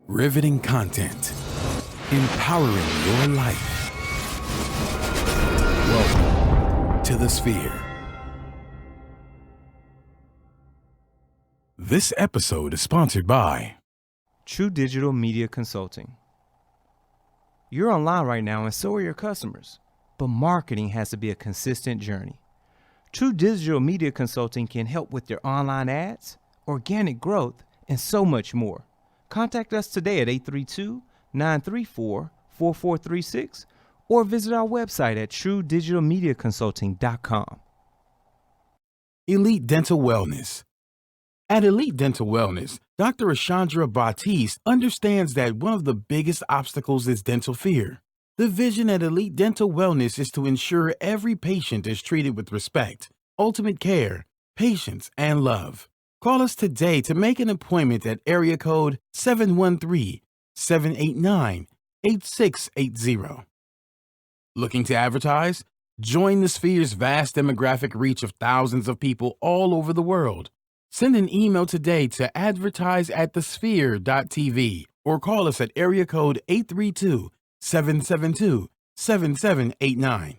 Riveting content. Empowering your life. Welcome to the Sphere. This episode is sponsored by True Digital Media Consulting. You're online right now and so are your customers, but marketing has to be a consistent journey. True Digital Media Consulting can help with your online ads, organic growth, and so much more. Contact us today at 832-934-4436 or visit our website at truedigitalmediaconsulting.com. Elite Dental Wellness. At Elite Dental Wellness, Dr. Ashandra Batiste understands that one of the biggest obstacles is dental fear. The vision at Elite Dental Wellness is to ensure every patient is treated with respect, ultimate care, patience, and love. Call us today to make an appointment at area code 713-789-8680. Looking to advertise? Join the Sphere's vast demographic reach of thousands of people all over the world. Send an email today to advertise@thesphere.tv or call us at area code 832-772-7789.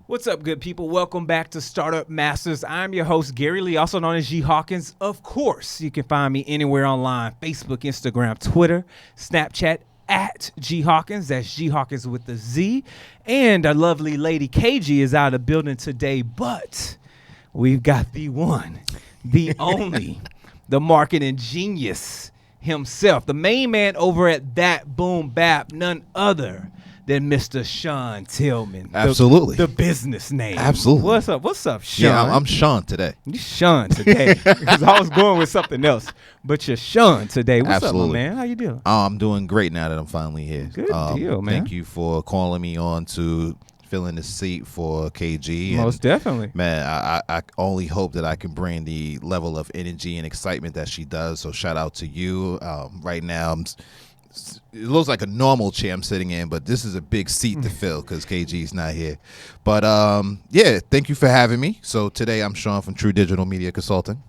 What's up, good people? Welcome back to Startup Masters. I'm your host, Gary Lee, also known as G Hawkins. Of course, you can find me anywhere online, Facebook, Instagram, Twitter, Snapchat, at G Hawkins. That's G Hawkins with the Z. And our lovely lady KG is out of the building today, but we've got the one, the only, the marketing genius himself, the main man over at That Boom Bap, none other than Mr. Sean Tillman. Absolutely. The business name. Absolutely. What's up, Sean? Yeah, I'm Sean today. You Sean today. Because I was going with something else. But you're Sean today. What's up, my man? How you doing? I'm doing great now that I'm finally here. Good deal, man. Thank you for calling me on to fill in the seat for KG. Most definitely. Man, I only hope that I can bring the level of energy and excitement that she does. So shout out to you. Right now, it looks like a normal chair I'm sitting in, but this is a big seat to fill because KG's not here. But yeah, thank you for having me. So today I'm Sean from True Digital Media Consulting.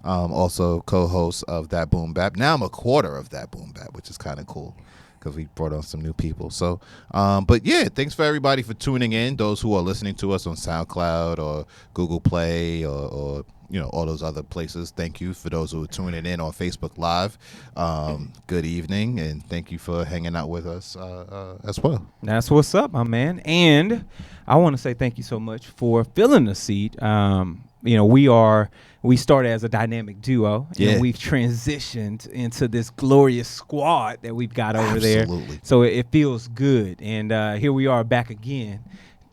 Also co-host of That Boom Bap. Now I'm a quarter of That Boom Bap, which is kind of cool because we brought on some new people. So, but yeah, thanks for everybody for tuning in. Those who are listening to us on SoundCloud or Google Play or you know, all those other places. Thank you for those who are tuning in on Facebook Live. Good evening, and thank you for hanging out with us as well. That's what's up, my man. And I want to say thank you so much for filling the seat. You know, we started as a dynamic duo, and we've transitioned into this glorious squad that we've got over there. So it feels good. And here we are back again,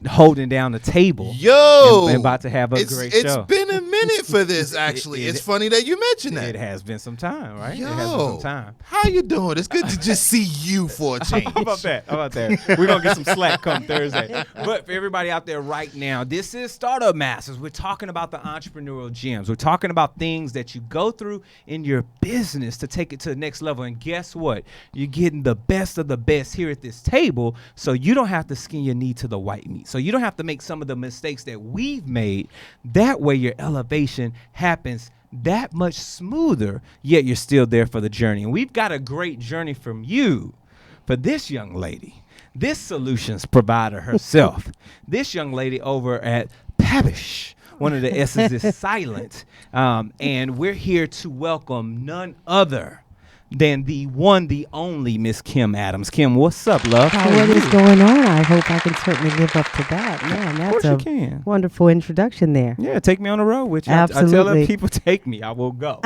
holding down the table. Yo, and about to have a great show. It's been a minute for this, actually. It's funny that you mentioned that. It has been some time, right? Yo, it has been some time. How you doing? It's good to just see you for a change. How about that? We're going to get some slack come Thursday. But for everybody out there right now, this is Startup Masters. We're talking about the entrepreneurial gems. We're talking about things that you go through in your business to take it to the next level. And guess what? You're getting the best of the best here at this table, so you don't have to skin your knee to the white meat. So you don't have to make some of the mistakes that we've made. That way your elevation happens that much smoother, yet you're still there for the journey. And we've got a great journey from you for this young lady, this solutions provider herself, this young lady over at Pabish. One of the S's is silent. And we're here to welcome none other than the one, the only Miss Kim Adams. Kim, what's up, love? What is going on? I hope I can certainly live up to that. Man, that's a wonderful introduction there. Yeah, take me on the road with you. Absolutely. I tell people, take me, I will go.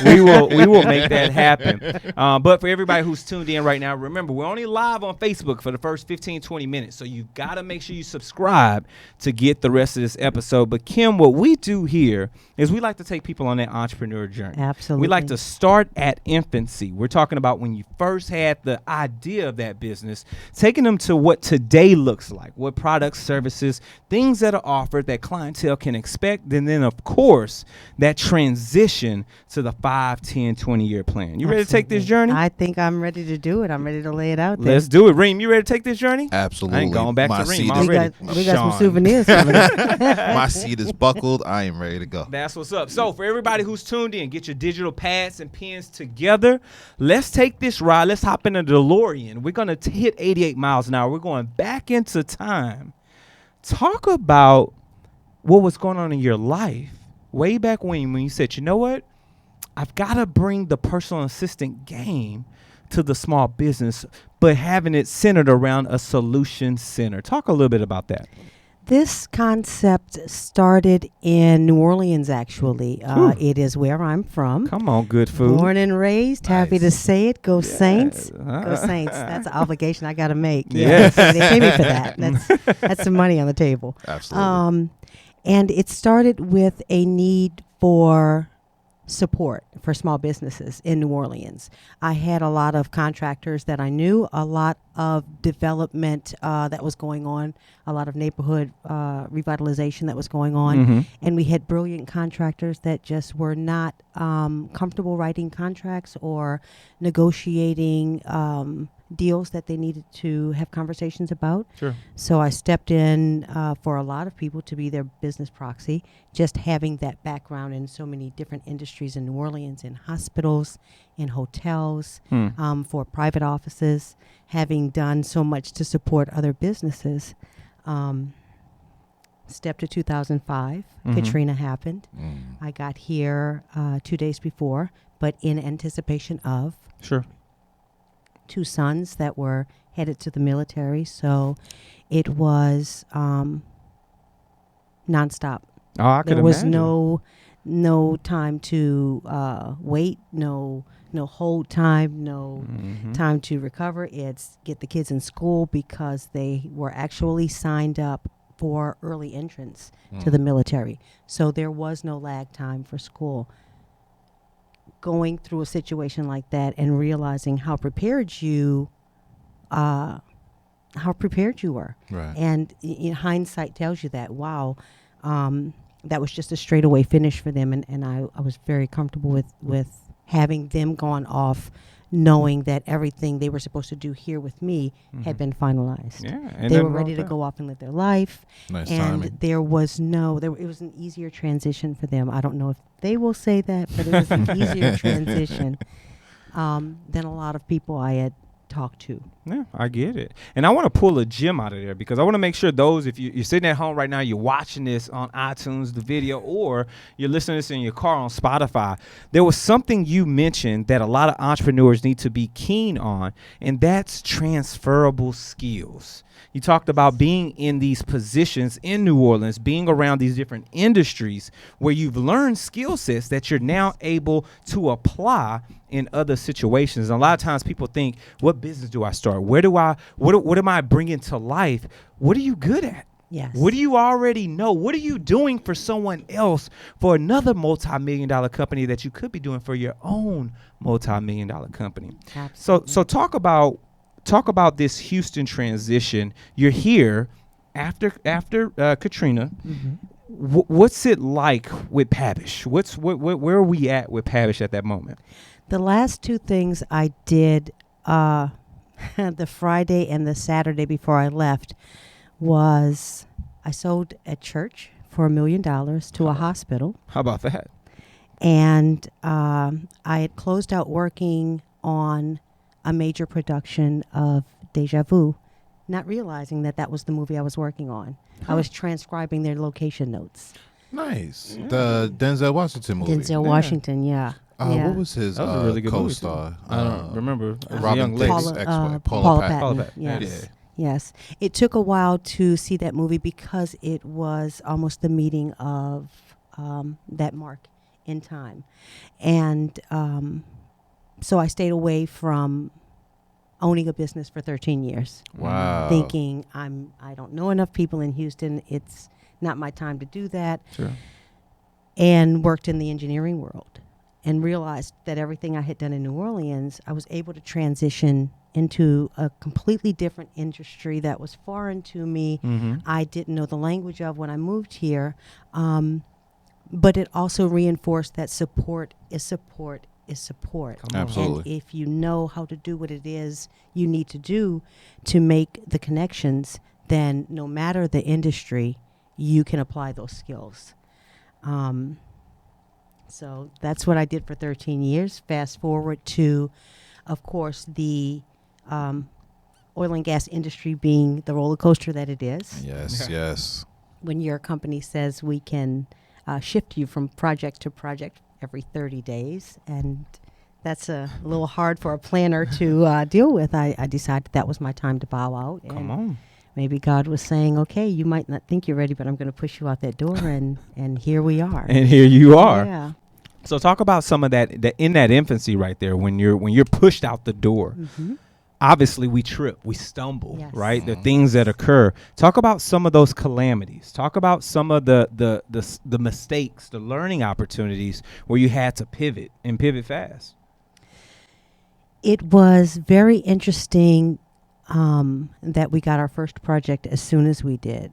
we will make that happen. But for everybody who's tuned in right now, remember, we're only live on Facebook for the first 15, 20 minutes. So you got to make sure you subscribe to get the rest of this episode. But Kim, what we do here is we like to take people on that entrepreneur journey. Absolutely. We like to start at infancy. early. We're talking about when you first had the idea of that business, taking them to what today looks like, what products, services, things that are offered that clientele can expect. And then, of course, that transition to the 5, 10, 20-year plan. You ready to take this journey? I think I'm ready to do it. I'm ready to lay it out there. Let's do it. Reem, you ready to take this journey? Absolutely. I ain't going back to Reem already. We got some souvenirs coming up. My seat is buckled. I am ready to go. That's what's up. So for everybody who's tuned in, get your digital pads and pens together. Let's take this ride. Let's hop in a DeLorean. We're going to hit 88 miles an hour. We're going back into time. Talk about what was going on in your life way back when you said, you know what? I've got to bring the personal assistant game to the small business, but having it centered around a solution center. Talk a little bit about that. This concept started in New Orleans, actually. It is where I'm from. Come on, good food. Born and raised. Nice. Happy to say it. Go Yes. Saints. Go Saints. That's an obligation I got to make. Yes. They pay me for that. That's some money on the table. Absolutely. And it started with a need for support for small businesses in New Orleans. I had a lot of contractors that I knew, a lot of development that was going on, a lot of neighborhood revitalization that was going on. And we had brilliant contractors that just were not comfortable writing contracts or negotiating deals that they needed to have conversations about. Sure. So I stepped in for a lot of people to be their business proxy, just having that background in so many different industries in New Orleans, in hospitals, in hotels, for private offices, having done so much to support other businesses. Step to 2005, Katrina happened. I got here 2 days before, but in anticipation of Sure. 2 sons that were headed to the military. So it was nonstop. Oh, I could There was imagine. no time to wait, no hold time, no time to recover. It's get the kids in school because they were actually signed up for early entrance to the military. So there was no lag time for school. Going through a situation like that and realizing how prepared you were. Right. And in hindsight tells you that, wow, that was just a straightaway finish for them. And I was very comfortable with having them gone off, knowing that everything they were supposed to do here with me had been finalized. Yeah. They were ready to go off and live their life. Nice And timing. there was it was an easier transition for them. I don't know if they will say that, but it was an easier transition than a lot of people I had talked to. Yeah, I get it. And I want to pull a gem out of there because I want to make sure those, if you're sitting at home right now, you're watching this on iTunes, the video, or you're listening to this in your car on Spotify, there was something you mentioned that a lot of entrepreneurs need to be keen on, and that's transferable skills. You talked about being in these positions in New Orleans, being around these different industries where you've learned skill sets that you're now able to apply in other situations. And a lot of times people think, what business do I start? What am I bringing to life? What are you good at? Yes. What do you already know? What are you doing for someone else for another multi-million-dollar company that you could be doing for your own multi-million-dollar company? Absolutely. So talk about this Houston transition. You're here after Katrina. What's it like with Pavish? Where are we at with Pavish at that moment? The last 2 things I did the Friday and the Saturday before I left was I sold a church for $1 million to a hospital. How about that? And I had closed out working on a major production of Deja Vu, not realizing that was the movie I was working on. I was transcribing their location notes. Nice. The Denzel Washington movie. Denzel Washington, yeah. What was his That was a really good movie, co-star? I don't remember. As a Robin young lady. Thicke's ex-wife, Paula Patton. Paula Patton, Yes. yeah. Yes. It took a while to see that movie because it was almost the meeting of that mark in time. And so I stayed away from owning a business for 13 years. Wow. Thinking I don't know enough people in Houston. It's not my time to do that. Sure. And worked in the engineering world. and realized that everything I had done in New Orleans, I was able to transition into a completely different industry that was foreign to me. I didn't know the language of when I moved here. But it also reinforced that support is support is support. Absolutely. And if you know how to do what it is you need to do to make the connections, then no matter the industry, you can apply those skills. So that's what I did for 13 years. Fast forward to, of course, the oil and gas industry being the roller coaster that it is. Yes, yes. When your company says we can shift you from project to project every 30 days, and that's a little hard for a planner to deal with, I decided that was my time to bow out. Come on. Maybe God was saying, okay, you might not think you're ready, but I'm going to push you out that door, and here we are. And here you are. Yeah. So talk about some of that in that infancy right there, when you're pushed out the door. Obviously, we trip, we stumble, Yes. right? The things that occur. Talk about some of those calamities. Talk about some of the mistakes, the learning opportunities where you had to pivot and pivot fast. It was very interesting that we got our first project as soon as we did.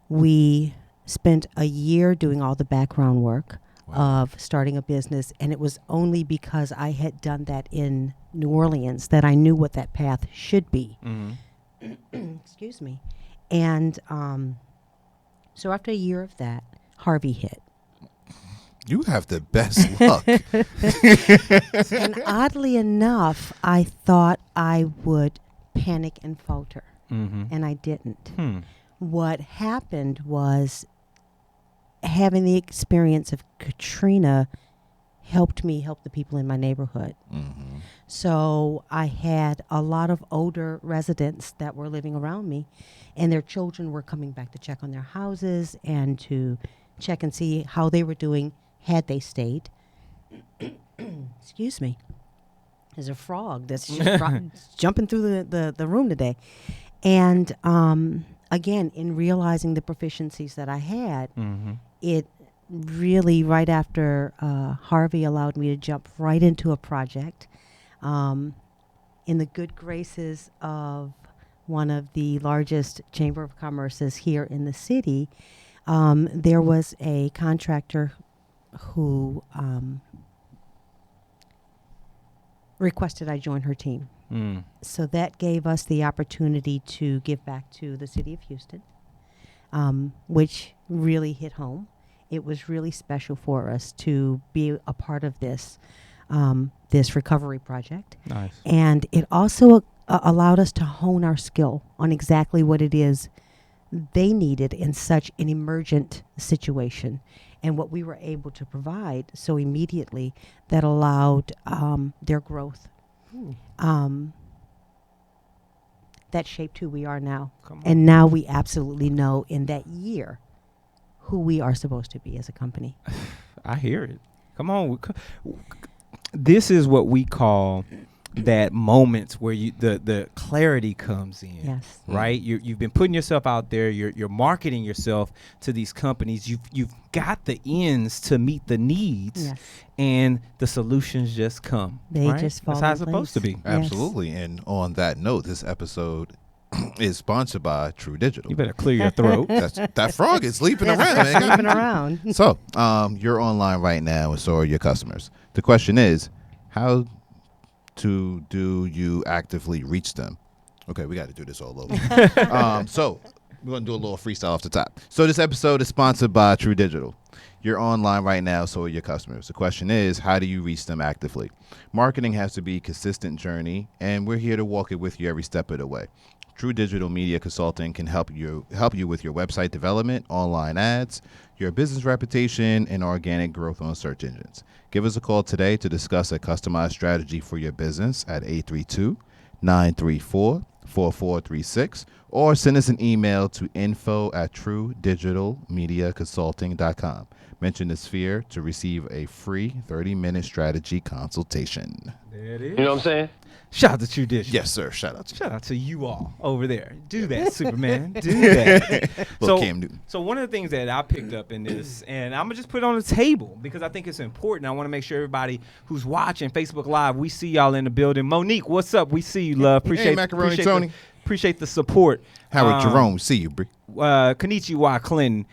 We spent a year doing all the background work of starting a business, and it was only because I had done that in New Orleans that I knew what that path should be. Excuse me. And so after a year of that, Harvey hit. You have the best luck. And oddly enough, I thought I would panic and falter, and I didn't. What happened was having the experience of Katrina helped me help the people in my neighborhood. So I had a lot of older residents that were living around me, and their children were coming back to check on their houses and to check and see how they were doing had they stayed. Excuse me. There's a frog that's just jumping through the room today. And again, in realizing the proficiencies that I had, it really, right after Harvey allowed me to jump right into a project in the good graces of one of the largest chamber of commerces here in the city. There was a contractor who requested I join her team. So that gave us the opportunity to give back to the city of Houston, which really hit home. It was really special for us to be a part of this this recovery project. Nice. And it also allowed us to hone our skill on exactly what it is they needed in such an emergent situation, and what we were able to provide so immediately that allowed their growth. That shaped who we are now. And now we absolutely know in that year who we are supposed to be as a company. I hear it. Come on. This is what we call that moments where the clarity comes in. Yes. Right? You've been putting yourself out there. You're marketing yourself to these companies. You've got the ends to meet the needs, Yes. and the solutions just come. They right? just fall That's how in it's supposed to place. be. Yes. Absolutely. And on that note, this episode is sponsored by True Digital. You better clear your throat. That frog is leaping around. That's Man. sleeping around. So, you're online right now, and so are your customers. The question is, how do you actively reach them? Okay, we got to do this all over. So we're going to do a little freestyle off the top. So this episode is sponsored by True Digital. You're online right now, so are your customers. The question is, how do you reach them actively? Marketing has to be a consistent journey, and we're here to walk it with you every step of the way. True Digital Media Consulting can help you with your website development, online ads, your business reputation, and organic growth on search engines. Give us a call today to discuss a customized strategy for your business at 832-934-4436, or send us an email to info@truedigitalmediaconsulting.com. Mention the Sphere to receive a free 30-minute strategy consultation. There it is. You know what I'm saying? Shout out to True Dish. Yes, sir. Shout out to you. Shout out to you all over there. Do that, Superman. Do that. Little Cam Newton. So one of the things that I picked up in this, and I'm going to just put it on the table because I think it's important. I want to make sure everybody who's watching Facebook Live, we see y'all in the building. Monique, what's up? We see you, love. Hey, Macaroni Tony. Appreciate the support. Howard Jerome, see you, Bree. Konnichiwa Clinton.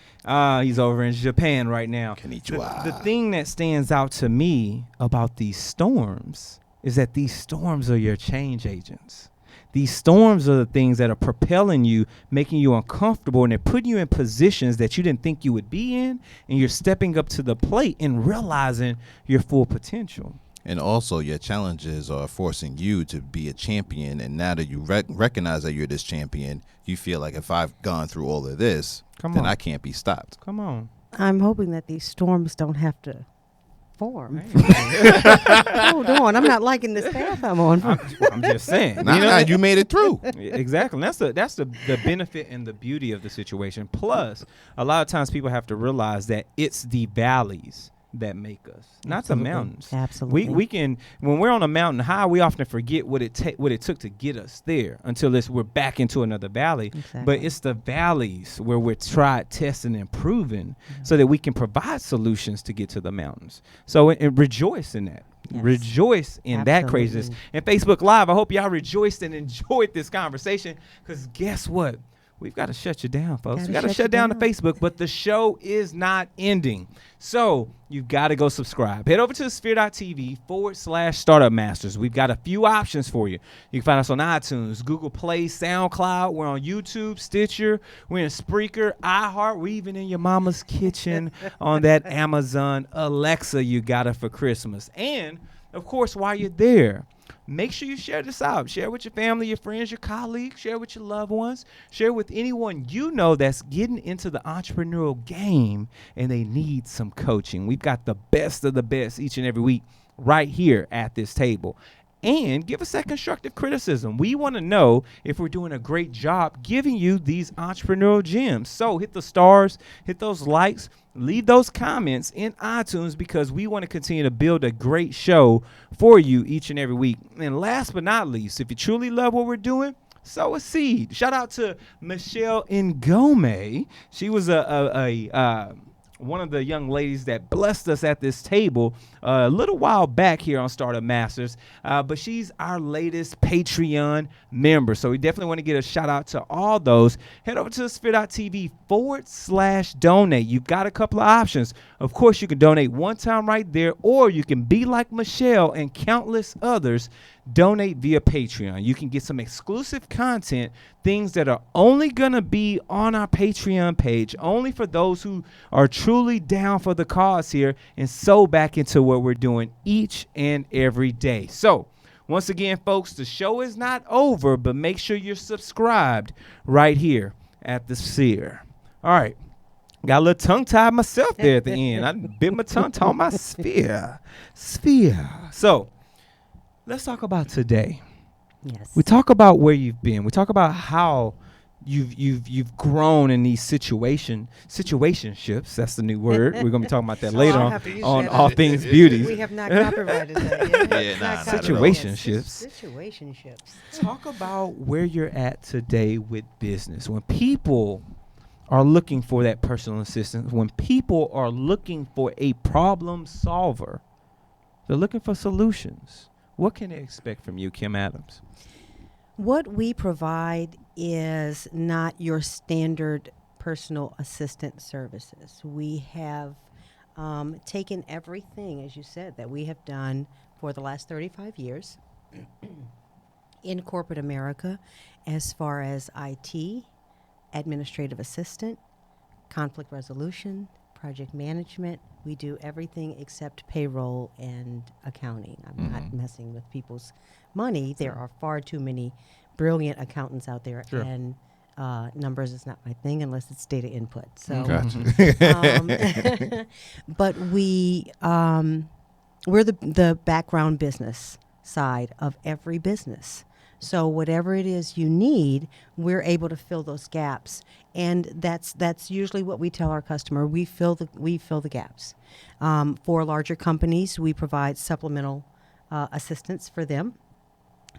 He's over in Japan right now. Konnichiwa. The thing that stands out to me about these storms is that these storms are your change agents. These storms are the things that are propelling you, making you uncomfortable, and they're putting you in positions that you didn't think you would be in, and you're stepping up to the plate and realizing your full potential. And also, your challenges are forcing you to be a champion. And now that you recognize that you're this champion, you feel like if I've gone through all of this, then I can't be stopped. Come on. I'm hoping that these storms don't have to form. Hold on, I'm not liking this path I'm on. I'm just saying. You made it through. Exactly. That's the benefit and the beauty of the situation. Plus, a lot of times people have to realize that it's the valleys that make us, not the mountains. Absolutely. We can, when we're on a mountain high, we often forget what it took to get us there until we're back into another valley. Exactly. But it's the valleys where we're tried, tested, and proven so that we can provide solutions to get to the mountains. So and rejoice in that. Yes. Rejoice in that Absolutely. craziness. And Facebook Live, I hope y'all rejoiced and enjoyed this conversation because guess what? We've got to shut you down, folks. We got to shut down the Facebook, but the show is not ending. So you've got to go subscribe. Head over to sphere.tv/Startup Masters. We've got a few options for you. You can find us on iTunes, Google Play, SoundCloud. We're on YouTube, Stitcher. We're in Spreaker, iHeart. We're even in your mama's kitchen on that Amazon Alexa you got it for Christmas. And, of course, while you're there, make sure you share this out. Share with your family, your friends, your colleagues. Share with your loved ones. Share with anyone you know that's getting into the entrepreneurial game and they need some coaching. We've got the best of the best each and every week right here at this table. And give us that constructive criticism. We want to know if we're doing a great job giving you these entrepreneurial gems. So hit the stars, hit those likes, leave those comments in iTunes because we want to continue to build a great show for you each and every week. And last but not least, if you truly love what we're doing, sow a seed. Shout out to Michelle Ngome. She was one of the young ladies that blessed us at this table a little while back here on Startup Masters, but she's our latest Patreon member. So we definitely want to get a shout out to all those. Head over to sphere.tv/donate. You've got a couple of options. Of course, you can donate one time right there, or you can be like Michelle and countless others, donate via Patreon. You can get some exclusive content, things that are only going to be on our Patreon page, only for those who are truly down for the cause here and so back into what we're doing each and every day. So once again, folks, the show is not over, but make sure you're subscribed right here at the Sphere. All right. Got a little tongue-tied myself there at the end. I bit my tongue talking about Sphere. So let's talk about today. Yes. We talk about where you've been. We talk about how you've grown in these situationships. That's the new word. We're gonna be talking about that later on All Things Beauty. We have not copyrighted that yet. Situationships. Situationships. Talk about where you're at today with business. When people are looking for that personal assistant, when people are looking for a problem solver, they're looking for solutions. What can they expect from you, Kim Adams? What we provide is not your standard personal assistant services. We have taken everything, as you said, that we have done for the last 35 years in corporate America as far as IT, administrative assistant, conflict resolution, project management. We do everything except payroll and accounting. I'm not messing with people's money. There are far too many brilliant accountants out there, and numbers is not my thing unless it's data input. So, but we're the background business side of every business. So whatever it is you need, we're able to fill those gaps, and that's usually what we tell our customer. We fill the gaps. For larger companies, we provide supplemental assistance for them.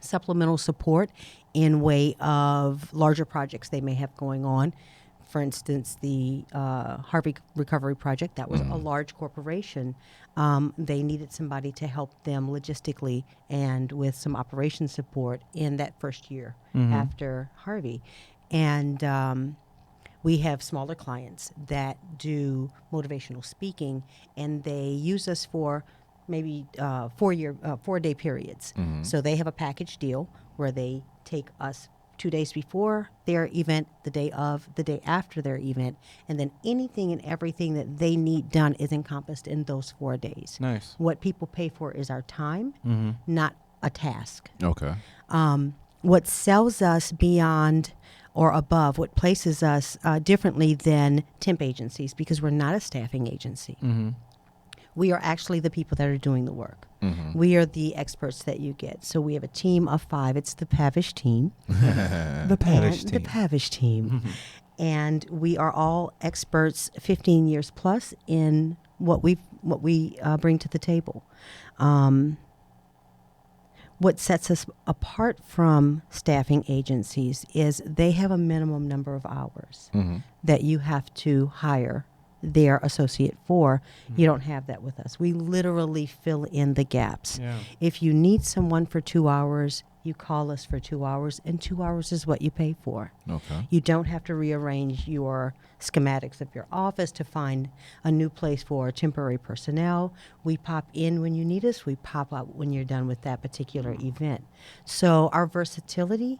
supplemental support in way of larger projects they may have going on. For instance, the Harvey Recovery Project, that was a large corporation. They needed somebody to help them logistically and with some operation support in that first year after Harvey. And we have smaller clients that do motivational speaking, and they use us for maybe 4-day periods. So they have a package deal where they take us 2 days before their event, the day of, the day after their event, and then anything and everything that they need done is encompassed in those 4 days. Nice. What people pay for is our time, not a task. Okay. What sells us beyond or above, what places us differently than temp agencies, because we're not a staffing agency. We are actually the people that are doing the work. We are the experts that you get. So we have a team of 5. It's the Pavish team. The Pavish team. The Pavish team. And we are all experts 15 years plus in what we bring to the table. What sets us apart from staffing agencies is they have a minimum number of hours that you have to hire their associate for. You don't have that with us. We literally fill in the gaps. Yeah. If you need someone for 2 hours, you call us for 2 hours, and 2 hours is what you pay for. Okay. You don't have to rearrange your schematics of your office to find a new place for temporary personnel. We pop in when you need us. We pop out when you're done with that particular event. So our versatility,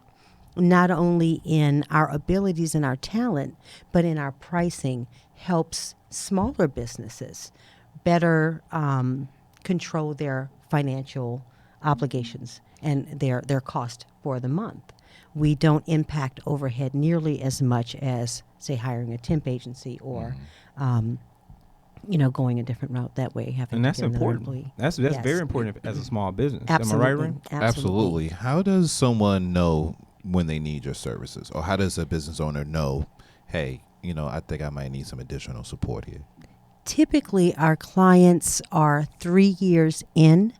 not only in our abilities and our talent, but in our pricing, helps smaller businesses better control their financial obligations and their cost for the month. We don't impact overhead nearly as much as, say, hiring a temp agency or going a different route that way. And that's important. That's Yes. very important as a small business. Absolutely. Am I right, Ring? Absolutely. How does someone know when they need your services? Or how does a business owner know, hey, I think I might need some additional support here? Typically, our clients are 3 years in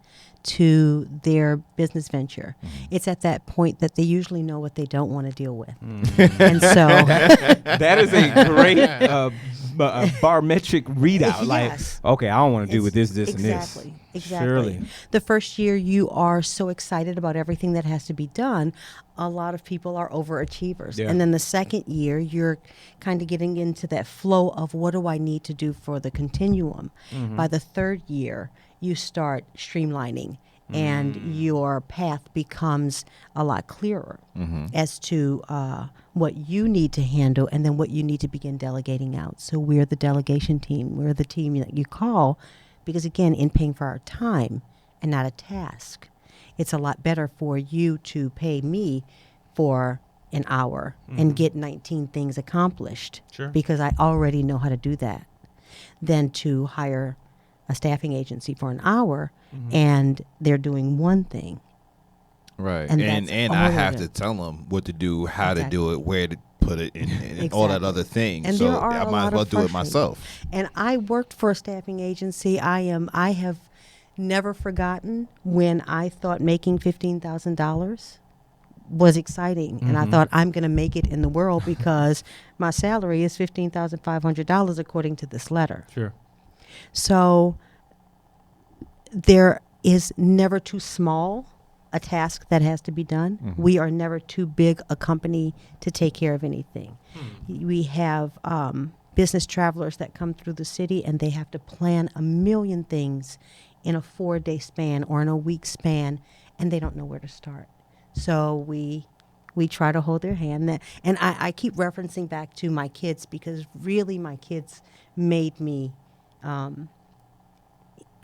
to their business venture. It's at that point that they usually know what they don't want to deal with. And so that is a great barometric readout. Yes. Like, okay, I don't want to do with this, and this. Exactly. Surely. The first year you are so excited about everything that has to be done. A lot of people are overachievers. Yeah. And then the second year you're kind of getting into that flow of what do I need to do for the continuum. By the third year, you start streamlining and your path becomes a lot clearer as to what you need to handle and then what you need to begin delegating out. So we're the delegation team. We're the team that you call because, again, in paying for our time and not a task, it's a lot better for you to pay me for an hour and get 19 things accomplished because I already know how to do that than to hire a staffing agency for an hour and they're doing one thing. Right. And And that's I all have of to it. tell them what to do, how to Exactly. do it, where to put it, and all that Exactly. other thing. And So there are I a might as lot well of do it frustrating- myself. And I worked for a staffing agency. I have never forgotten when I thought making $15,000 was exciting. And I thought I'm going to make it in the world because my salary is $15,500 according to this letter. Sure. So there is never too small a task that has to be done. We are never too big a company to take care of anything. We have business travelers that come through the city and they have to plan a million things in a 4-day span or in a week span, and they don't know where to start. So we try to hold their hand. And I keep referencing back to my kids because really my kids made me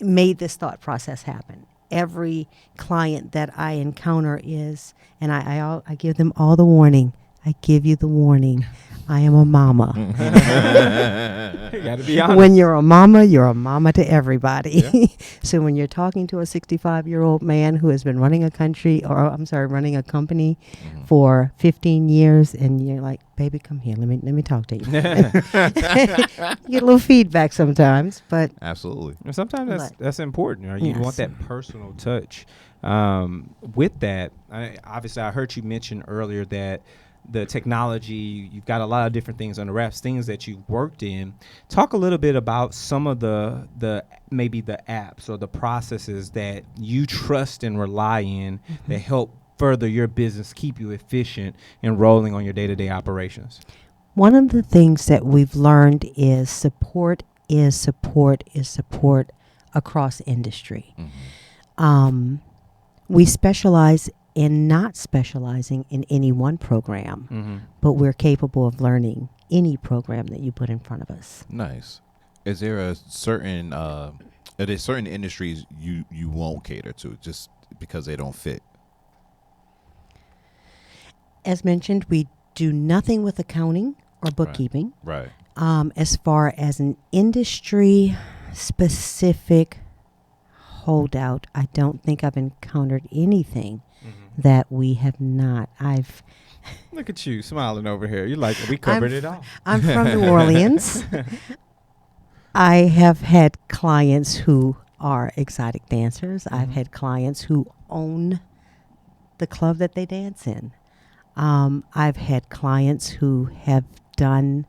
made this thought process happen. Every client that I encounter is, and I give them all the warning. I give you the warning. I am a mama. You got to be honest. When you're a mama to everybody. Yeah. So when you're talking to a 65-year-old man who has been running a running a company for 15 years, and you're like, baby, come here, let me talk to you. You get a little feedback sometimes, but Absolutely. And sometimes that's important. Right? You Yes. want that personal touch. With that, obviously, I heard you mention earlier that the technology, you've got a lot of different things on the wraps, things that you've worked in. Talk a little bit about some of the maybe the apps or the processes that you trust and rely in that help further your business, keep you efficient and rolling on your day-to-day operations. one of the things that we've learned is support across industry. We specialize in not specializing in any one program, but we're capable of learning any program that you put in front of us. Nice. Is there a certain are there certain industries you won't cater to just because they don't fit? As mentioned, we do nothing with accounting or bookkeeping. Right. As far as an industry specific holdout, I don't think I've encountered anything that we have not. Look at you smiling over here. You're like, we covered it all. I'm from New Orleans. I have had clients who are exotic dancers. I've had clients who own the club that they dance in. I've had clients who have done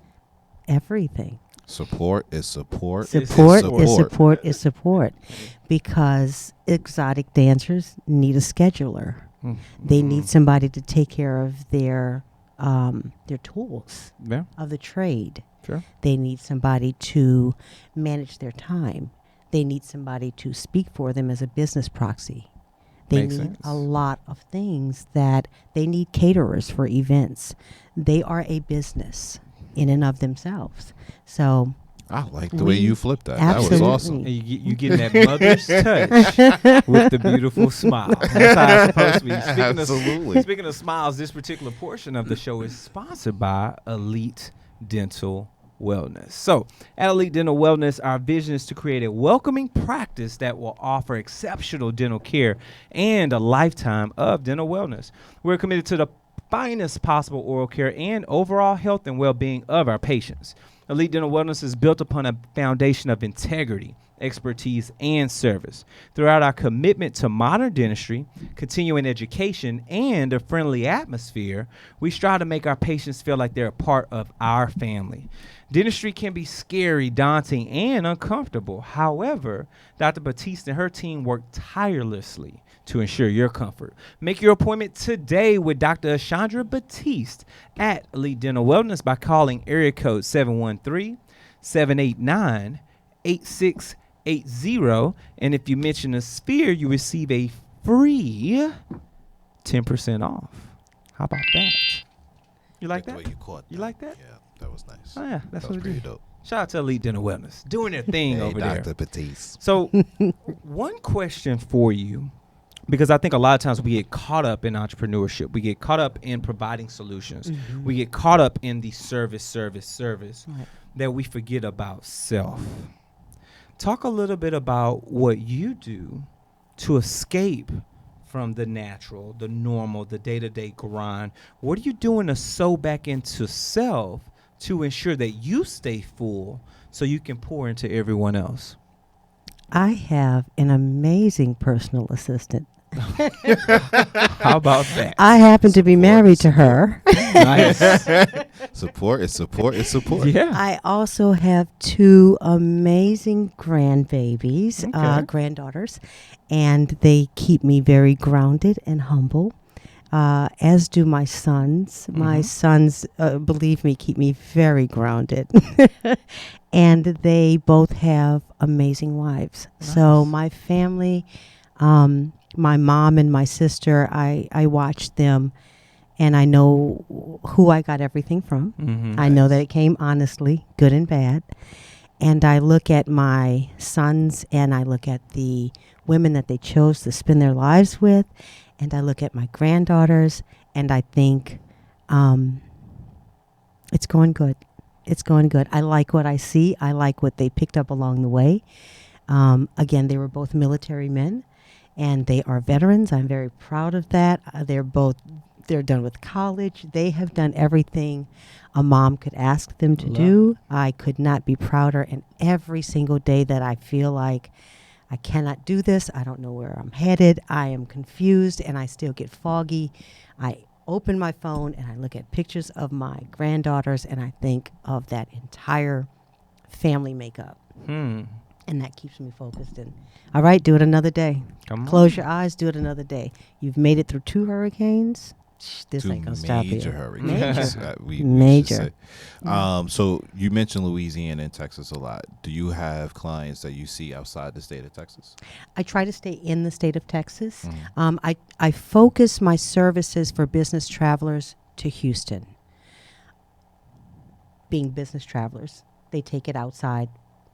everything. Support is support. Support. Because exotic dancers need a scheduler. They need somebody to take care of their tools of the trade. Sure. They need somebody to manage their time. They need somebody to speak for them as a business proxy. They Makes need sense. a lot of things that they need caterers for events. They are a business in and of themselves. So I like the way you flipped that. Absolutely. That was awesome. And you getting that mother's touch with the beautiful smile. That's how it's supposed to be. Absolutely. Speaking of smiles, this particular portion of the show is sponsored by Elite Dental Wellness. So, at Elite Dental Wellness, our vision is to create a welcoming practice that will offer exceptional dental care and a lifetime of dental wellness. We're committed to the finest possible oral care and overall health and well-being of our patients. Elite Dental Wellness is built upon a foundation of integrity, expertise, and service. Throughout our commitment to modern dentistry, continuing education, and a friendly atmosphere, we strive to make our patients feel like they're a part of our family. Dentistry can be scary, daunting, and uncomfortable. However, Dr. Batiste and her team work tirelessly to ensure your comfort. Make your appointment today with Dr. Ashandra Batiste at Elite Dental Wellness by calling area code 713-789-8680. And if you mention a sphere, you receive a free 10% off. How about that? You like The that? way you caught You that. like that? Yeah, that was nice. Oh, yeah, that's that was what we pretty do. dope. Shout out to Elite Dental Wellness. Doing their thing Hey, over Dr. there. Batiste. So, one question for you, because I think a lot of times we get caught up in entrepreneurship. We get caught up in providing solutions. We get caught up in the service, Right. that we forget about self. Talk a little bit about what you do to escape from the natural, the normal, the day-to-day grind. What are you doing to sew back into self to ensure that you stay full so you can pour into everyone else? I have an amazing personal assistant. How about that? I happen to be married to her. Nice. Support is support is support. Yeah. I also have two amazing grandbabies, Okay. granddaughters, and they keep me very grounded and humble, as do my sons. My sons, believe me, keep me very grounded. And they both have amazing wives. So my family, my mom and my sister, I watch them, and I know who I got everything from. I know that it came honestly, good and bad. And I look at my sons, and I look at the women that they chose to spend their lives with, and I look at my granddaughters, and I think it's going good. It's going good. I like what I see. I like what they picked up along the way. Again, they were both military men, and they are veterans. I'm very proud of that. They're done with college. They have done everything a mom could ask them to do. I could not be prouder. And every single day that I feel like I cannot do this, I don't know where I'm headed, I am confused, and I still get foggy, I open my phone and I look at pictures of my granddaughters, and I think of that entire family makeup. And that keeps me focused. And all right, do it another day. Close your eyes, do it another day. You've made it through 2 hurricanes. This ain't gonna stop you. Major hurricanes. Major. So you mentioned Louisiana and Texas a lot. Do you have clients that you see outside the state of Texas? I try to stay in the state of Texas. I focus my services for business travelers to Houston. Being business travelers, they take it outside,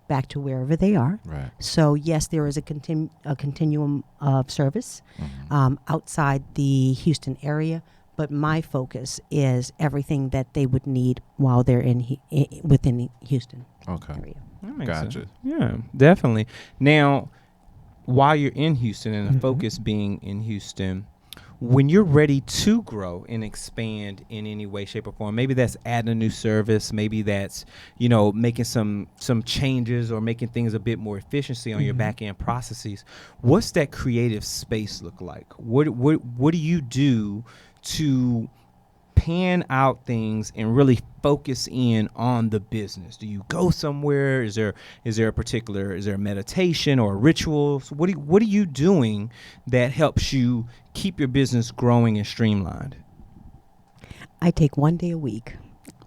back to wherever they are. Right. So yes, there is a continuum of service outside the Houston area, but my focus is everything that they would need while they're within the Houston area. That makes Gotcha. sense. Yeah, definitely. Now, while you're in Houston and the focus being in Houston, when you're ready to grow and expand in any way, shape, or form, maybe that's adding a new service, maybe that's, making some changes or making things a bit more efficiency on your back end processes. What's that creative space look like? What do you do to pan out things and really focus in on the business? Do you go somewhere? Is there a meditation or a ritual? So what are you doing that helps you keep your business growing and streamlined? I take 1 day a week.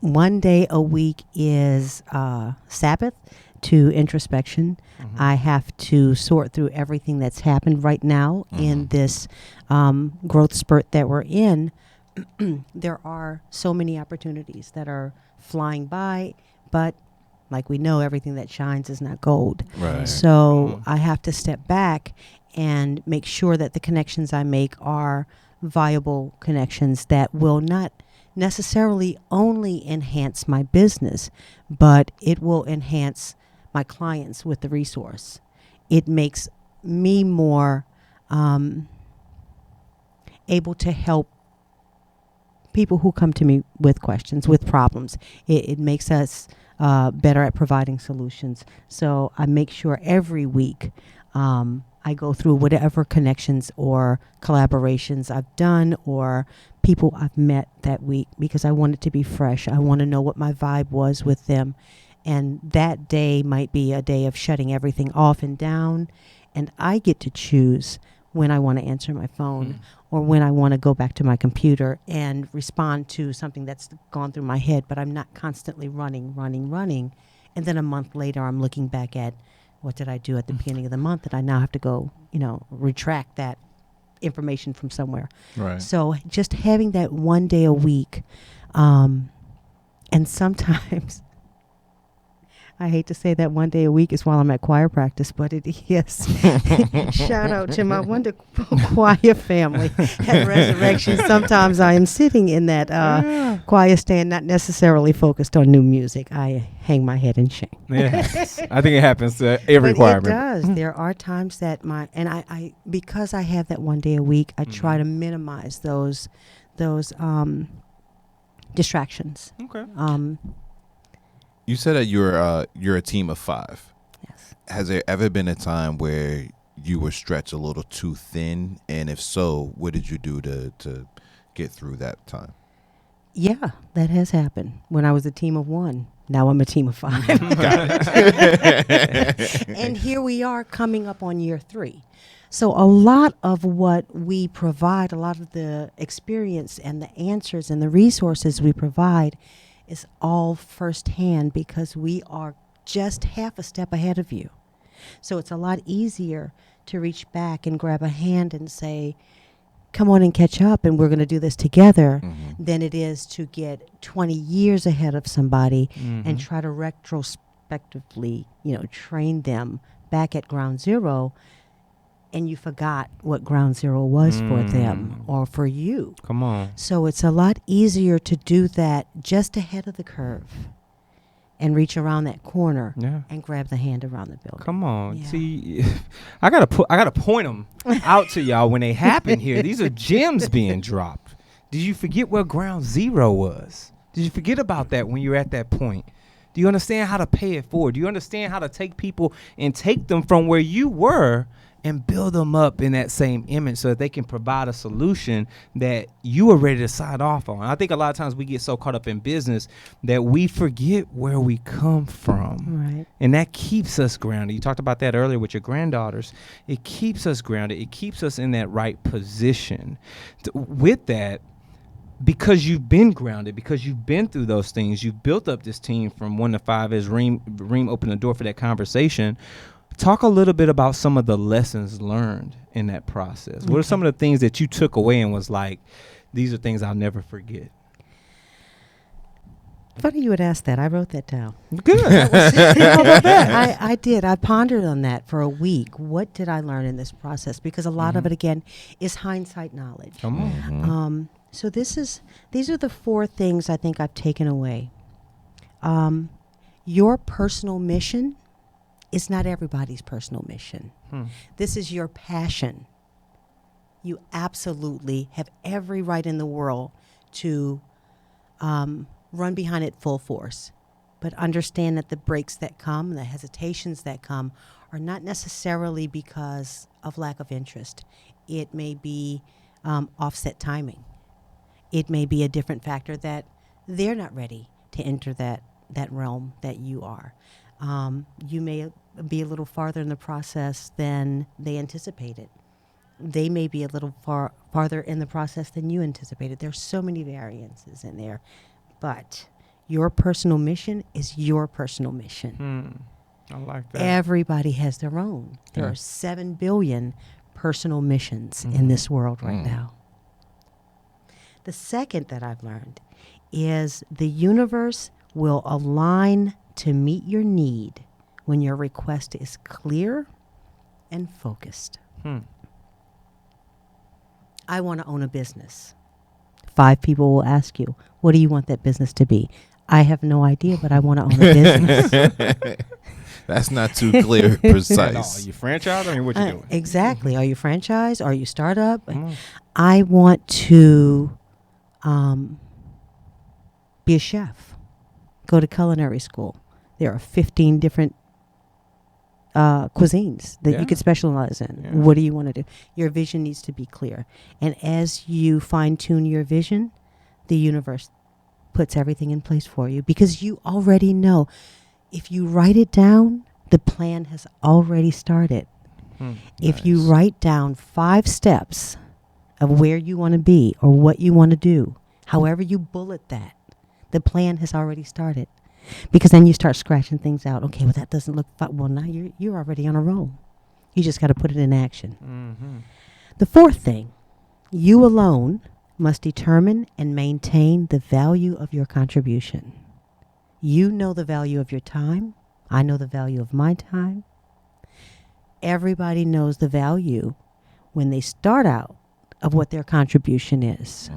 1 day a week is Sabbath to introspection. I have to sort through everything that's happened right now in this growth spurt that we're in. There are so many opportunities that are flying by, but like we know, everything that shines is not gold. Right. So I have to step back and make sure that the connections I make are viable connections that will not necessarily only enhance my business, but it will enhance my clients with the resource. It makes me more able to help people who come to me with questions, with problems. It makes us better at providing solutions. So I make sure every week I go through whatever connections or collaborations I've done or people I've met that week, because I want it to be fresh. I want to know what my vibe was with them. And that day might be a day of shutting everything off and down. And I get to choose when I want to answer my phone or when I want to go back to my computer and respond to something that's gone through my head, but I'm not constantly running. And then a month later, I'm looking back at what did I do at the beginning of the month that I now have to go, retract that information from somewhere. Right. So just having that 1 day a week, and sometimes I hate to say that 1 day a week is while I'm at choir practice, but it is. Shout out to my wonderful choir family at Resurrection. Sometimes I am sitting in that choir stand, not necessarily focused on new music. I hang my head in shame. Yes, I think it happens to every choir member. It does. There are times that I because I have that 1 day a week, I try to minimize those distractions. Okay. You said that you're a team of 5. Yes. Has there ever been a time where you were stretched a little too thin? And if so, what did you do to get through that time? Yeah, that has happened. When I was a team of 1, now I'm a team of 5. And here we are coming up on year 3. So a lot of what we provide, a lot of the experience and the answers and the resources we provide is all firsthand because we are just half a step ahead of you. So it's a lot easier to reach back and grab a hand and say, come on and catch up and we're going to do this together, than it is to get 20 years ahead of somebody and try to retrospectively, train them back at ground zero. And you forgot what ground zero was for them or for you. Come on. So it's a lot easier to do that just ahead of the curve and reach around that corner Yeah. and grab the hand around the building. Come on. Yeah. See, I gotta point them out to y'all when they happen here. These are gems being dropped. Did you forget where ground zero was? Did you forget about that when you're at that point? Do you understand how to pay it forward? Do you understand how to take people and take them from where you were and build them up in that same image so that they can provide a solution that you were ready to sign off on? I think a lot of times we get so caught up in business that we forget where we come from. Right. And that keeps us grounded. You talked about that earlier with your granddaughters. It keeps us grounded. It keeps us in that right position. With that, because you've been grounded, because you've been through those things, you've built up this team from 1 to 5 as Reem opened the door for that conversation. Talk a little bit about some of the lessons learned in that process. What are some of the things that you took away and was like, these are things I'll never forget? Funny you would ask that. I wrote that down. Good. How about that? I did. I pondered on that for a week. What did I learn in this process? Because a lot of it, again, is hindsight knowledge. Come on. So these are the 4 things I think I've taken away. Your personal mission is not everybody's personal mission. This is your passion. You absolutely have every right in the world to run behind it full force. But understand that the breaks that come, the hesitations that come, are not necessarily because of lack of interest. It may be offset timing. It may be a different factor that they're not ready to enter that realm that you are. You may be a little farther in the process than they anticipated. They may be a little farther in the process than you anticipated. There's so many variances in there. But your personal mission is your personal mission. I like that. Everybody has their own. There are 7 billion personal missions in this world right now. The second that I've learned is the universe will align to meet your need when your request is clear and focused. I want to own a business. 5 people will ask you, what do you want that business to be? I have no idea, but I want to own a business. That's not too clear, precise. Are you franchise? I mean, what you doing? Exactly. Are you franchise? Are you startup? I want to be a chef. Go to culinary school. There are 15 different cuisines that you could specialize in. Yeah. What do you want to do? Your vision needs to be clear. And as you fine-tune your vision, the universe puts everything in place for you because you already know. If you write it down, the plan has already started. If you write down 5 steps of where you want to be or what you want to do, however you bullet that, the plan has already started. Because then you start scratching things out. Okay, well, that doesn't look fun. Well, now you're already on a roll. You just got to put it in action. The 4th thing, you alone must determine and maintain the value of your contribution. You know the value of your time. I know the value of my time. Everybody knows the value when they start out of what their contribution is.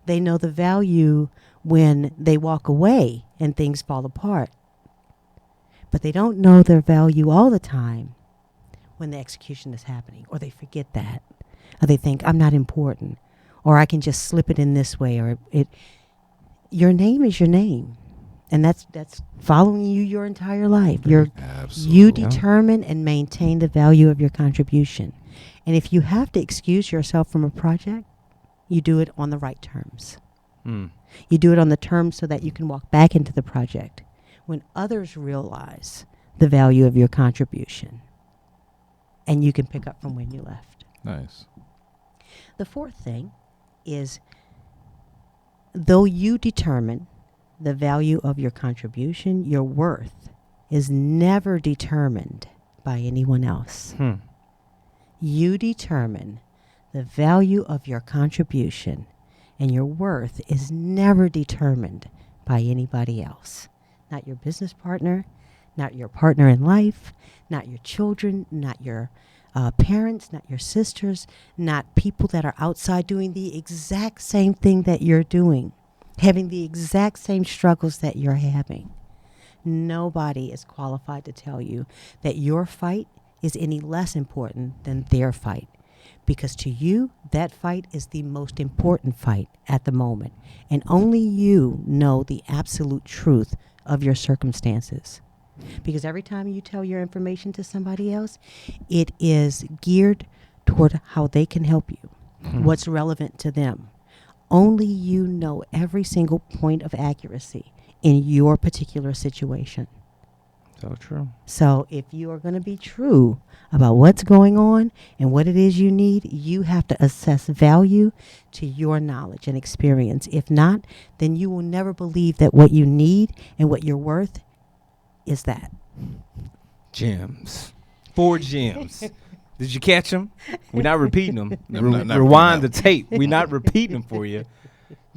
They know the value when they walk away and things fall apart. But they don't know their value all the time when the execution is happening, or they forget that, or they think, I'm not important, or I can just slip it in this way, or your name is your name. And that's following you your entire life. You determine and maintain the value of your contribution. And if you have to excuse yourself from a project, you do it on the right terms. You do it on the terms so that you can walk back into the project when others realize the value of your contribution. And you can pick up from when you left. Nice. The 4th thing is, though you determine the value of your contribution, your worth is never determined by anyone else. You determine the value of your contribution, and your worth is never determined by anybody else. Not your business partner, not your partner in life, not your children, not your parents, not your sisters, not people that are outside doing the exact same thing that you're doing, having the exact same struggles that you're having. Nobody is qualified to tell you that your fight is any less important than their fight. Because to you, that fight is the most important fight at the moment. And only you know the absolute truth of your circumstances. Because every time you tell your information to somebody else, it is geared toward how they can help you, what's relevant to them. Only you know every single point of accuracy in your particular situation. So true. So if you are going to be true about what's going on and what it is you need, you have to assess value to your knowledge and experience. If not, then you will never believe that what you need and what you're worth is that. Gems. 4 gems. Did you catch them? We're not repeating them. not Rewind the repeating tape. We're not repeating them for you.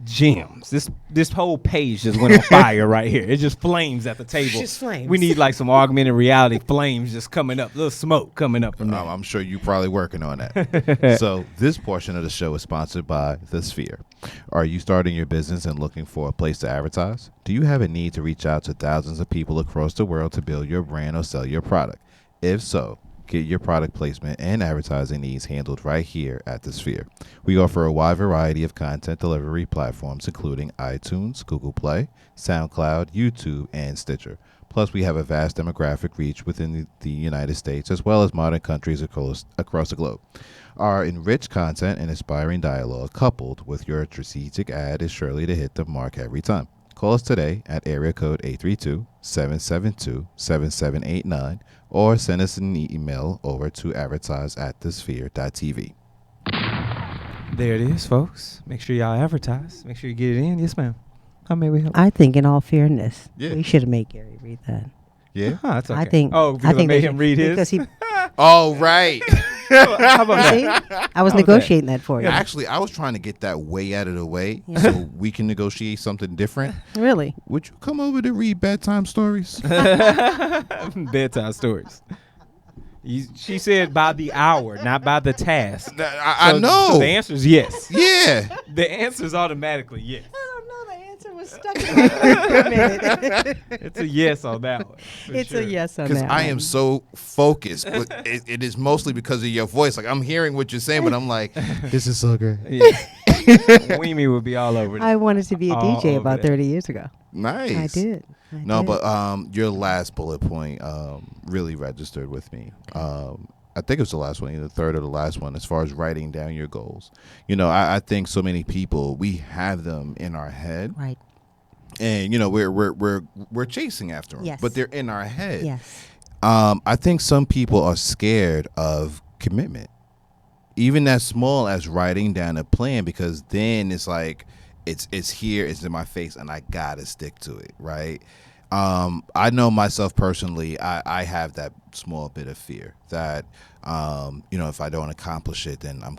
Gems. This whole page just went on fire right here. It just flames at the table. Just flames. We need like some augmented reality flames just coming up. Little smoke coming up from there. I'm sure you're probably working on that. So this portion of the show is sponsored by The Sphere. Are you starting your business and looking for a place to advertise? Do you have a need to reach out to thousands of people across the world to build your brand or sell your product? If so, get your product placement and advertising needs handled right here at The Sphere. We offer a wide variety of content delivery platforms, including iTunes, Google Play, SoundCloud, YouTube, and Stitcher. Plus, we have a vast demographic reach within the United States, as well as modern countries across the globe. Our enriched content and inspiring dialogue, coupled with your strategic ad, is surely to hit the mark every time. Call us today at area code 832-772-7789 or send us an email over to advertise@thesphere.tv. There it is, folks. Make sure y'all advertise. Make sure you get it in. Yes, ma'am. How may we help? I think, in all fairness, Yeah. we should have made Gary read that. Yeah? Huh, that's okay. I think. Oh, because I made him read his? Because he. Oh, right. How about that? See, I was How was negotiating that for you. Actually, I was trying to get that way out of the way Yeah. so we can negotiate something different. Really? Would you come over to read bedtime stories? Bedtime stories. She said by the hour, not by the task. I So- know. So the answer is yes. Yeah. The answer is automatically yes. I don't know. The answer was stuck in my head for a minute. It's a yes on that one. for It's sure. a yes on Because that I one. am so focused. But it is mostly because of your voice. Like, I'm hearing what you're saying, but I'm like, this is so great. Yeah. Weemy would be all over that. I wanted to be a All DJ over about that. 30 years ago. Nice. I did. No, but your last bullet point really registered with me. I think it was the last one, either the third or the last one, as far as writing down your goals. You know, I think so many people, we have them in our head, Right. and you know we're chasing after them, Yes. but they're in our head. Yes. I think some people are scared of commitment, even as small as writing down a plan, because then it's like it's here, it's in my face, and I gotta stick to it, right? I know myself personally, I have that small bit of fear that, you know, if I don't accomplish it, then I'm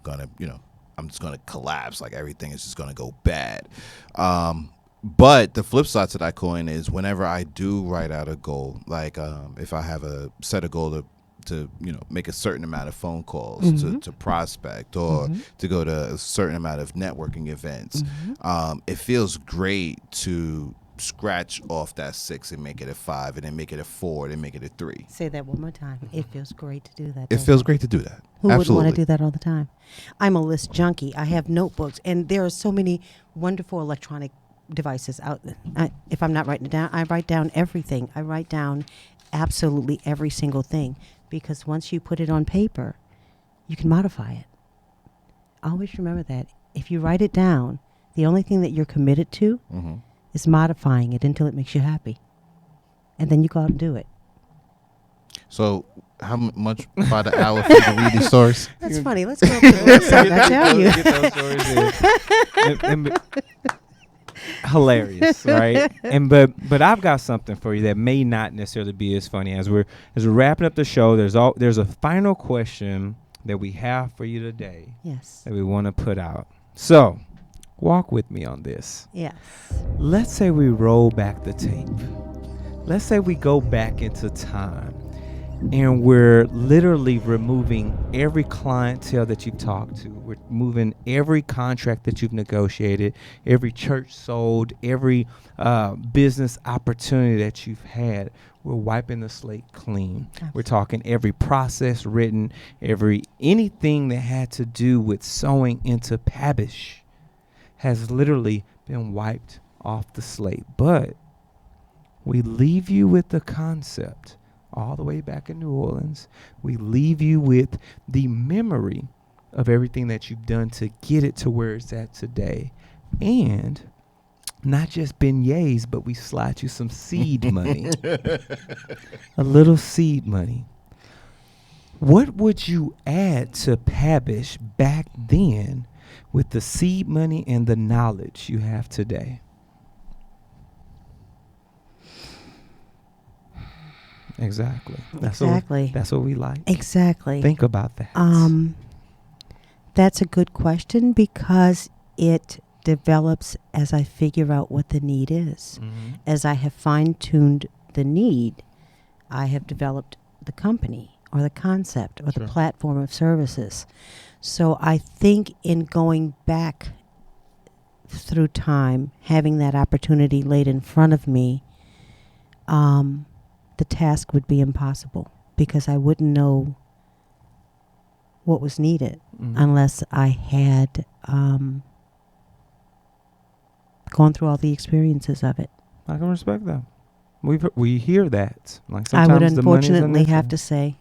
just gonna collapse. Like, everything is just gonna go bad. But the flip side to that coin is whenever I do write out a goal, like if I have set a goal to make a certain amount of phone calls to prospect or to go to a certain amount of networking events, it feels great to scratch off that 6 and make it a 5 and then make it a 4 and make it a 3. Say that one more time. It feels great to do that. It doesn't feels great to do that. Who wouldn't Absolutely. want to do that all the time? I'm a list junkie. I have notebooks, and there are so many wonderful electronic devices out. If I'm not writing it down, I write down everything. I write down absolutely every single thing, because once you put it on paper, you can modify it. Always remember that. If you write it down, the only thing that you're committed to is modifying it until it makes you happy. And then you go out and do it. So how much by the hour for you to read these stories? That's funny. Let's go up to the website. I tell you. Get those stories in. Hilarious, right? But I've got something for you that may not necessarily be as funny. As we're wrapping up the show, there's a final question that we have for you today Yes. that we want to put out. So walk with me on this. Yes. Let's say we roll back the tape. Let's say we go back into time And we're literally removing every clientele that you've talked to. We're moving every contract that you've negotiated, every church sold, every business opportunity that you've had. We're wiping the slate clean. Absolutely. We're talking every process written, anything that had to do with sowing into Pabish has literally been wiped off the slate. But we leave you with the concept all the way back in New Orleans. We leave you with the memory of everything that you've done to get it to where it's at today. And not just beignets, but we slide you some seed money. A little seed money. What would you add to Pabish back then with the seed money and the knowledge you have today? Exactly. That's what we like. Exactly. Think about that. That's a good question because it develops as I figure out what the need is. Mm-hmm. As I have fine-tuned the need, I have developed the company or the concept or the platform of services. So I think in going back through time, having that opportunity laid in front of me, the task would be impossible because I wouldn't know what was needed unless I had gone through all the experiences of it. I can respect that. We hear that. Like I sometimes would the money's unfortunately have to say,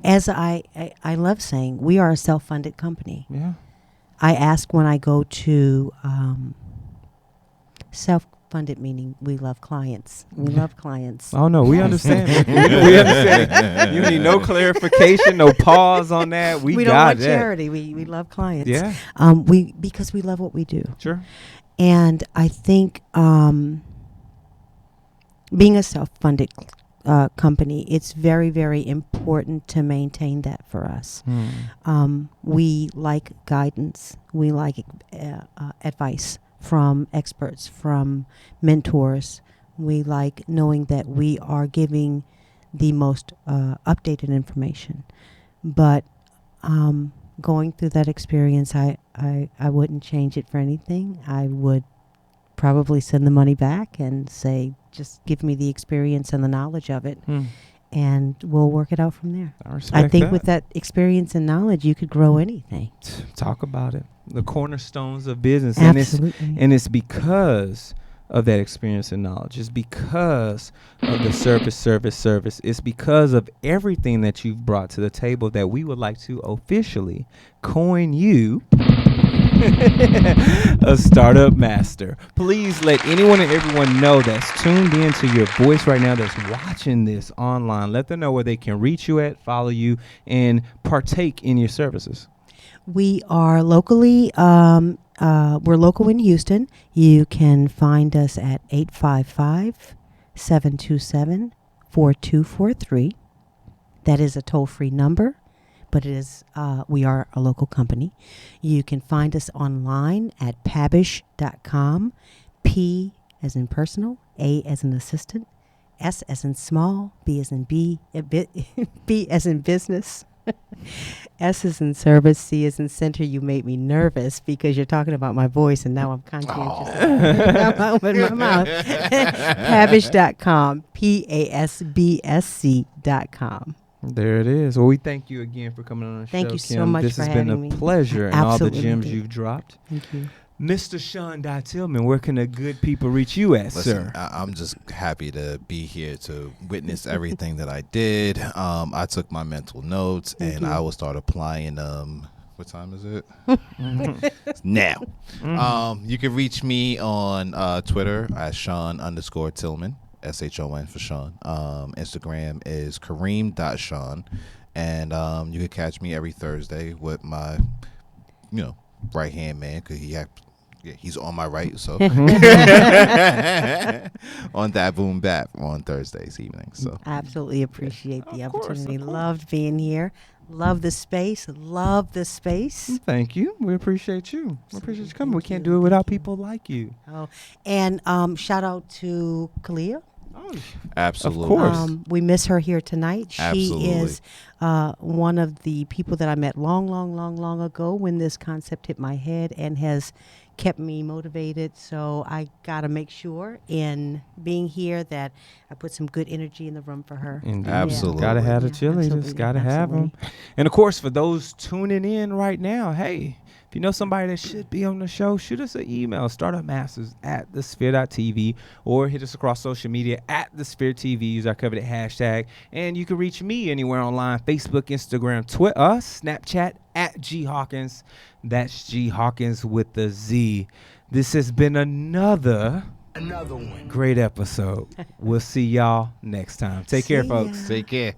as I love saying, we are a self-funded company. Yeah. I ask when I go to self-funded, meaning we love clients. We love clients. Oh, no, we understand. We understand. You need no clarification, no pause on that. We don't got want that. charity. We love clients. Yeah. Because we love what we do. Sure. And I think being a self-funded company, it's very, very important to maintain that for us. We like guidance. We like advice from experts, from mentors. We like knowing that we are giving the most updated information. But going through that experience, I wouldn't change it for anything. I would probably send the money back and say, just give me the experience and the knowledge of it, and we'll work it out from there. I think with that experience and knowledge, you could grow anything. Talk about it. The cornerstones of business. Absolutely. And it's because of that experience and knowledge. It's because of the service. It's because of everything that you've brought to the table that we would like to officially coin you a startup master. Please let anyone and everyone know that's tuned in to your voice right now, that's watching this online. Let them know where they can reach you at, follow you, and partake in your services. We are locally, we're local in Houston. You can find us at 855-727-4243. That is a toll-free number, but it is we are a local company. You can find us online at pabish.com. P as in personal, A as in assistant, S as in small, B as in B as in business. S is in service, C is in center. You made me nervous because you're talking about my voice, and now I'm conscientious. I'm opening my mouth. Pabish.com, PASBSC.com. There it is. Well, we thank you again for coming on the show. Thank you Kim. so much this for has having been me. a pleasure, and all the gems you've dropped. Thank you. Mr. Sean Tillman, where can the good people reach you at, Listen, sir? I'm just happy to be here to witness everything that I did. I took my mental notes, and I will start applying what time is it? Now. You can reach me on Twitter at Sean_Tillman, SHON for Sean. Instagram is Kareem.Sean. And you can catch me every Thursday with my, right hand man, because he's on my right, so on that boom bap on Thursdays evening. So absolutely appreciate the opportunity. Loved being here. Love the space. Thank you. We appreciate you. We appreciate you coming. We can't do it without people like you. Oh, and shout out to Kalia. Absolutely. Of course. We miss her here tonight. She Absolutely. is one of the people that I met long ago when this concept hit my head and has kept me motivated. So I got to make sure in being here that I put some good energy in the room for her. Indeed. Absolutely. Gotta have the Yeah, cheerleaders. absolutely, Gotta have them. And of course, for those tuning in right now, hey, if you know somebody that should be on the show, shoot us an email, startupmasters@thesphere.tv, or hit us across social media @thesphere.tv. Use our coveted hashtag. And you can reach me anywhere online, Facebook, Instagram, Twitter, Snapchat, @GHawkins. That's G Hawkins with the Z. This has been another Another one. great episode. We'll see y'all next time. Take care, See folks. ya. Take care.